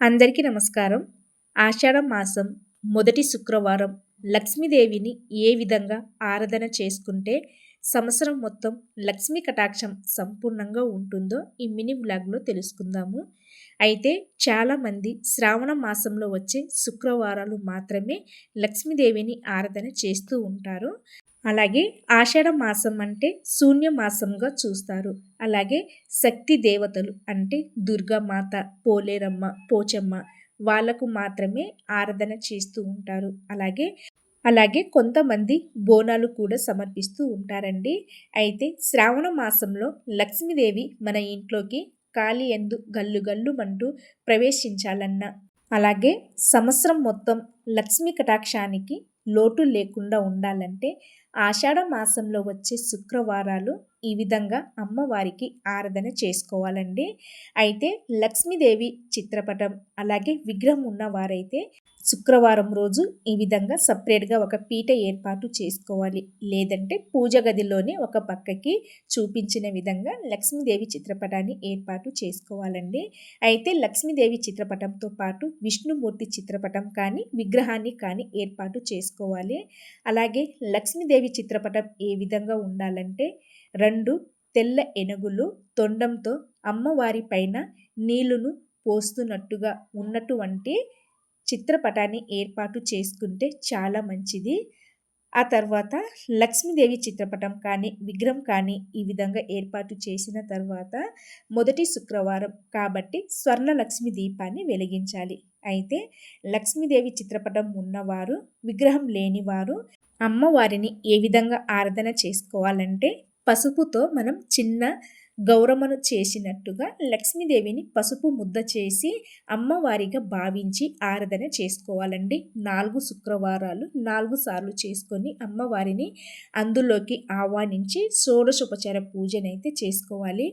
అందరికీ నమస్కారం. ఆషాఢ మాసం మొదటి శుక్రవారం లక్ష్మీదేవిని ఏ విధంగా ఆరాధన చేసుకుంటే సంవత్సరం మొత్తం లక్ష్మీ కటాక్షం సంపూర్ణంగా ఉంటుందో ఈ మినీ వ్లాగ్‌లో తెలుసుకుందాము. అయితే చాలామంది శ్రావణ మాసంలో వచ్చే శుక్రవారాలు మాత్రమే లక్ష్మీదేవిని ఆరాధన చేస్తూ ఉంటారు. అలాగే ఆషాఢ మాసం అంటే శూన్య మాసంగా చూస్తారు. అలాగే శక్తి దేవతలు అంటే దుర్గామాత, పోలేరమ్మ, పోచమ్మ వాళ్ళకు మాత్రమే ఆరాధన చేస్తూ ఉంటారు. అలాగే కొంతమంది బోనాలు కూడా సమర్పిస్తూ ఉంటారండి. అయితే శ్రావణ మాసంలో లక్ష్మీదేవి మన ఇంట్లోకి కాలి యందు గల్లు గల్లుమంటూ ప్రవేశించాలన్నా, అలాగే సంవత్సరం మొత్తం లక్ష్మీ కటాక్షానికి లోటు లేకుండా ఉండాలంటే ఆషాఢ మాసంలో వచ్చే శుక్రవారాలు ఈ విధంగా అమ్మవారికి ఆరాధన చేసుకోవాలండి. అయితే లక్ష్మీదేవి చిత్రపటం అలాగే విగ్రహం ఉన్నవారైతే శుక్రవారం రోజు ఈ విధంగా సపరేట్‌గా ఒక పీట ఏర్పాటు చేసుకోవాలి. లేదంటే పూజ గదిలోనే ఒక పక్కకి చూపించిన విధంగా లక్ష్మీదేవి చిత్రపటాన్ని ఏర్పాటు చేసుకోవాలండి. అయితే లక్ష్మీదేవి చిత్రపటంతో పాటు విష్ణుమూర్తి చిత్రపటం కానీ, విగ్రహాన్ని కానీ ఏర్పాటు చేసుకోవాలి. అలాగే లక్ష్మీదేవి చిత్రపటం ఏ విధంగా ఉండాలంటే 2 తెల్ల ఏనుగులు తొండంతో అమ్మవారి పైన నీళ్లను పోస్తున్నట్టుగా ఉన్నటువంటి చిత్రపటాన్ని ఏర్పాటు చేసుకుంటే చాలా మంచిది. ఆ తర్వాత లక్ష్మీదేవి చిత్రపటం కానీ, విగ్రహం కానీ ఈ విధంగా ఏర్పాటు చేసిన తర్వాత మొదటి శుక్రవారం కాబట్టి స్వర్ణలక్ష్మి దీపాన్ని వెలిగించాలి. అయితే లక్ష్మీదేవి చిత్రపటం ఉన్నవారు, విగ్రహం లేనివారు అమ్మవారిని ఏ విధంగా ఆరాధన చేసుకోవాలంటే పసుపుతో మనం చిన్న గౌరమ్మను చేసినట్టుగా లక్ష్మీదేవిని పసుపు ముద్ద చేసి అమ్మవారిగా భావించి ఆరాధన చేసుకోవాలండి. 4 శుక్రవారాలు 4 సార్లు చేసుకొని అమ్మవారిని అందులోకి ఆహ్వానించి షోడశోపచార పూజనైతే చేసుకోవాలి.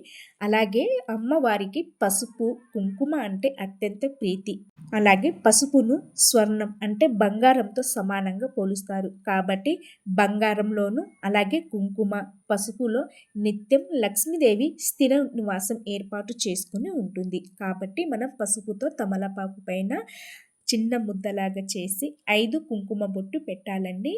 అలాగే అమ్మవారికి పసుపు, కుంకుమ అంటే అత్యంత ప్రీతి. అలాగే పసుపును స్వర్ణం అంటే బంగారంతో సమానంగా పోలుస్తారు. కాబట్టి బంగారంలోను అలాగే కుంకుమ, పసుపులో నిత్యం లక్ష్మీదేవి స్థిర నివాసం ఏర్పాటు చేసుకుని ఉంటుంది. కాబట్టి మనం పసుపుతో తమలపాకు పైన చిన్న ముద్దలాగా చేసి 5 కుంకుమ బొట్టు పెట్టాలండి.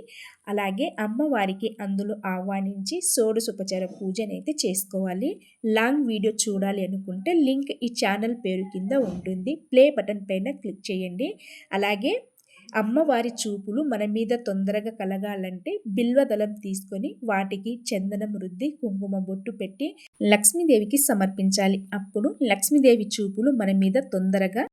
అలాగే అమ్మవారికి అందులో ఆహ్వానించి షోడశోపచార పూజనైతే చేసుకోవాలి. లాంగ్ వీడియో చూడాలి అనుకుంటే లింక్ ఈ ఛానల్ పేరు కింద ఉంటుంది. ప్లే బటన్ పైన క్లిక్ చేయండి. అలాగే అమ్మవారి చూపులు మన మీద తొందరగా కలగాలంటే బిల్వదళం తీసుకొని వాటికి చందనం రుద్ది కుంకుమ బొట్టు పెట్టి లక్ష్మీదేవికి సమర్పించాలి. అప్పుడు లక్ష్మీదేవి చూపులు మన మీద తొందరగా